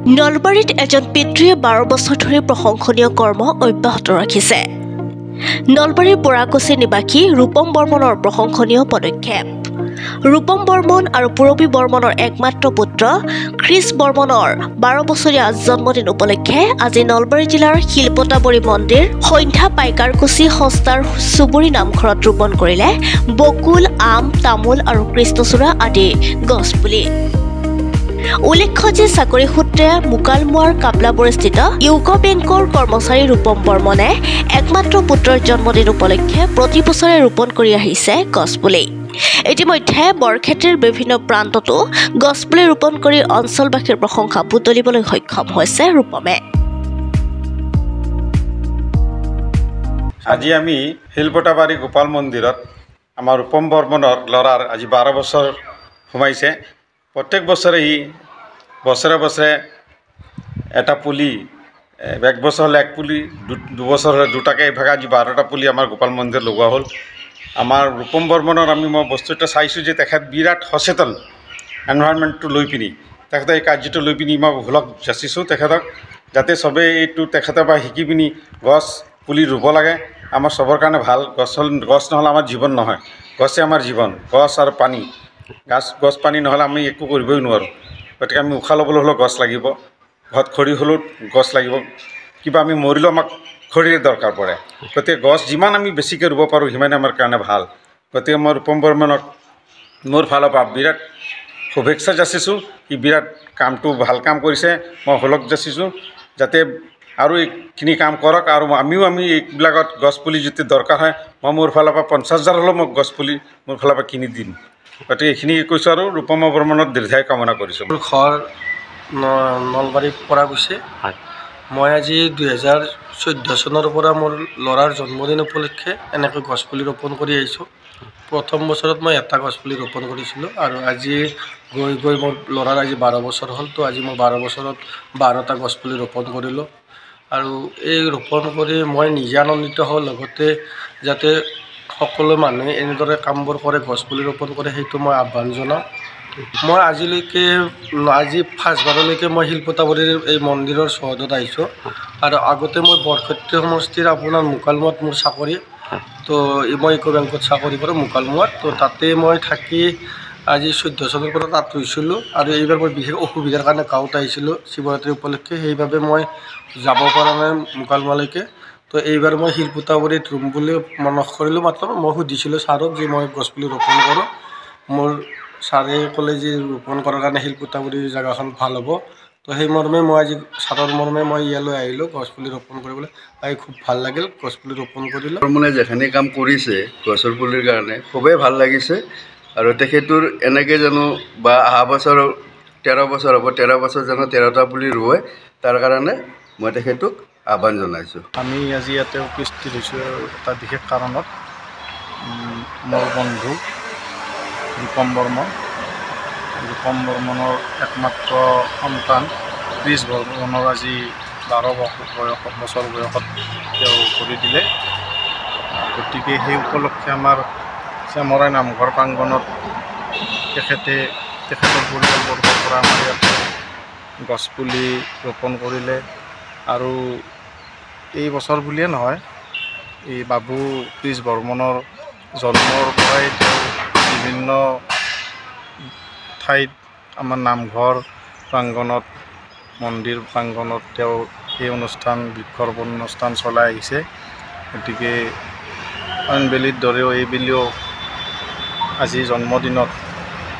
নলবাৰীত এজন পিতৃয়ে 12 বছৰ ধৰি প্ৰশংসনীয় কৰ্ম অব্যাহত ৰাখিছে। নলবাৰীৰ বৰাকচি নিবাসী ৰূপম বৰ্মনৰ প্ৰশংসনীয় পদক্ষেপ। ৰূপম বৰ্মন আৰু পুৰবী বৰ্মনৰ একমাত্ৰ পুত্ৰ খ্ৰীচ বৰ্মনৰ 12 বছৰীয়া জন্মদিন উপলক্ষে আজি নলবাৰী জিলাৰ শিলপতাবৰী মন্দিৰ সন্ধ্যা পাইকাৰকুচি সস্তাৰ চুবুৰী নামঘৰত ৰোপণ কৰিলে বকুল, আম, তামোল আৰু কৃষ্ণচূড়া আদি গছপুলি। উল্লেখ্য যে চাকৰি সূত্ৰে মুকালমুৱাৰ কাপলাবৰীস্থিত ইউকো বেংকৰ কৰ্মচাৰী ৰূপম বৰ্মনে একমাত্ৰ পুত্ৰৰ জন্মদিন উপলক্ষে প্ৰতি বছৰে ৰোপণ কৰি আহিছে গছপুলি। ইতিমধ্যে বৰক্ষেত্ৰীৰ বিভিন্ন প্ৰান্ততো গছপুলি ৰোপণ কৰি অঞ্চলবাসীৰ প্ৰশংসা বুটলিবলৈ সক্ষম হৈছে ৰূপমে। আজি আমি শিলপতাবাৰী গোপাল মন্দিৰত আমাৰ ৰূপম বৰ্মনৰ ল'ৰাৰ আজি 12 বছৰ সোমাইছে। প্ৰত্যেক বছৰে বছৰে বছৰে এটা পুলি, এক বছৰ হ'লে এক পুলি, দুবছৰ হ'লে দুটাকৈ এভাগে আজি 12টা পুলি আমাৰ গোপাল মন্দিৰত লগোৱা হ'ল। আমাৰ ৰূপম বৰ্মনৰ মই বস্তু এটা চাইছোঁ যে তেখেত বিৰাট সচেতন এনভাইৰনমেণ্টটো লৈ পিনি, তেখেতে এই কাৰ্যটো লৈ পিনি মই ভুলক যাচিছোঁ তেখেতক, যাতে চবেই এইটো তেখেতৰ পৰা শিকি পিনি গছ পুলি ৰুব লাগে। আমাৰ চবৰ কাৰণে ভাল। গছ নহ'লে আমাৰ জীৱন নহয়, গছে আমাৰ জীৱন। গছ আৰু পানী, গছ পানী নহ'লে আমি একো কৰিবই নোৱাৰোঁ। গতিকে আমি উশাহ ল'বলৈ হ'লেও গছ লাগিব, ঘৰত খৰি হ'লেও গছ লাগিব, কিবা আমি মৰিলেও আমাক খৰিৰ দৰকাৰ পৰে। গতিকে গছ যিমান আমি বেছিকৈ ৰুব পাৰোঁ সিমানে আমাৰ কাৰণে ভাল। গতিকে মই ৰূপম বৰ্মনক মোৰ ফালৰ পৰা বিৰাট শুভেচ্ছা যাচিছোঁ। সি বিৰাট কামটো ভাল কাম কৰিছে। মই শলাগ যাচিছোঁ যাতে আৰু এইখিনি কাম কৰক, আৰু আমি এইবিলাকত গছপুলি যদি দৰকাৰ হয় মই মোৰ ফালৰ পৰা 50,000 হ'লেও মই গছপুলি মোৰ ফালৰ পৰা কিনি দিম। গতিকে এইখিনি কৈছোঁ আৰু ৰূপম বৰ্মনৰ দীৰ্ঘায়ু কামনা কৰিছোঁ। মোৰ ঘৰ নলবাৰীৰ পৰা গৈছে। মই আজি 2014 চনৰ পৰা মোৰ ল'ৰাৰ জন্মদিন উপলক্ষে এনেকৈ গছপুলি ৰোপণ কৰি আহিছোঁ। প্ৰথম বছৰত মই এটা গছপুলি ৰোপণ কৰিছিলোঁ, আৰু আজি গৈ মোৰ ল'ৰাৰ আজি 12 বছৰ হ'ল। তো আজি মই 12 বছৰত 12টা গছপুলি ৰোপণ কৰিলোঁ। আৰু এই ৰোপণ কৰি মই নিজে আনন্দিত হওঁ, লগতে যাতে সকলো মানুহে এনেদৰে কামবোৰ কৰে, গছপুলি ৰোপণ কৰে, সেইটো মই আহ্বান জনাওঁ। মই আজি ফাৰ্ষ্টবাৰলৈকে মই শিলপতাবৰীৰ এই মন্দিৰৰ চৌহদত আহিছোঁ, আৰু আগতে মই বৰক্ষেত্ৰী সমষ্টিৰ আপোনাৰ মুকালমুৱাত মোৰ চাকৰি। তো মই ইউকো বেংকত চাকৰি কৰোঁ মুকালমুৱাত। তো তাতে মই থাকি আজি 14 চনৰ পৰা তাত ৰৈছিলোঁ, আৰু এইবাৰ মই বিশেষ অসুবিধাৰ কাৰণে গাঁৱত আহিছিলোঁ শিৱৰাত্ৰি উপলক্ষে, সেইবাবে মই যাব পৰা নাই মুকালমুৱালৈকে। তো এইবাৰ মই শিলপতাবৰীত ৰুম বুলি মনত কৰিলোঁ। মাত্ৰ মই সুধিছিলোঁ ছাৰক যে মই গছপুলি ৰোপণ কৰোঁ। মোৰ ছাৰে ক'লে যে ৰোপণ কৰাৰ কাৰণে শিলপতাবৰীৰ জেগাখন ভাল হ'ব। তো সেই মৰ্মে মই আজি ছাৰৰ মৰ্মে মই ইয়ালৈ আহিলোঁ গছপুলি ৰোপণ কৰিবলৈ। আহি খুব ভাল লাগিল, গছপুলি ৰোপণ কৰিলোঁ। মানে যেখানি কাম কৰিছে গছৰ পুলিৰ কাৰণে খুবেই ভাল লাগিছে, আৰু তেখেতৰ এনেকৈ জানো বা অহা বছৰ 13 বছৰ হ'ব, 13 বছৰ জানো 13টা পুলি ৰুৱে, তাৰ কাৰণে মই তেখেতক আহ্বান জনাইছোঁ। আমি আজি ইয়াতে উপস্থিত হৈছোঁ এটা বিশেষ কাৰণত। মোৰ বন্ধু ৰূপম বৰ্মনৰ একমাত্ৰ সন্তান খ্ৰীচ বৰ্মনৰ আজি 12 বছৰ বয়সত তেওঁ কৰি দিলে। গতিকে সেই উপলক্ষে আমাৰ চেমৰাই নামঘৰ প্ৰাংগণত তেখেতৰ পৰিয়ালবৰ্গৰ পৰা আমাৰ ইয়াতে গছপুলি ৰোপণ কৰিলে। আৰু এই বছৰ বুলিয়ে নহয়, এই বাবু খ্ৰীচ বৰ্মনৰ জন্মৰ পৰাই তেওঁ বিভিন্ন ঠাইত আমাৰ নামঘৰ প্ৰাংগণত, মন্দিৰ প্ৰাংগণত তেওঁ এই অনুষ্ঠান, বৃক্ষৰোপণ অনুষ্ঠান চলাই আহিছে। গতিকে অইনবেলিৰ দৰেও এইবেলিও আজি জন্মদিনত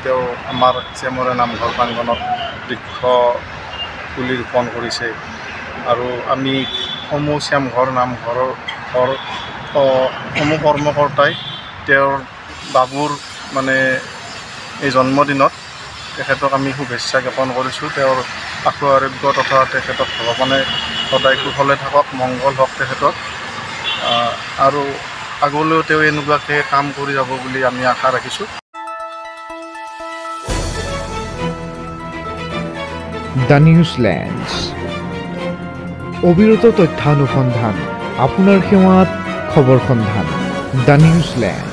তেওঁ আমাৰ চেমৰাই নামঘৰ প্ৰাংগণত বৃক্ষ পুলি ৰোপণ কৰিছে। আৰু আমি সমূহ চেমঘৰ নামঘৰৰ সমূহ কৰ্মকৰ্তাই তেওঁৰ বাবুৰ এই জন্মদিনত তেখেতক আমি শুভেচ্ছা জ্ঞাপন কৰিছোঁ। তেওঁৰ আশু আৰোগ্য তথা তেখেতক ভগৱানে সদায় কুশলে থাকক, মংগল হওক তেখেতক, আৰু আগলৈও তেওঁ এনেকুৱাকৈ কাম কৰি যাব বুলি আমি আশা ৰাখিছোঁ। দ্য নিউজলেণ্ড, অবিৰত তথ্যানুসন্ধান, আপোনাৰ সেৱাত খবৰ সন্ধান। দ্য নিউজলেণ্ড।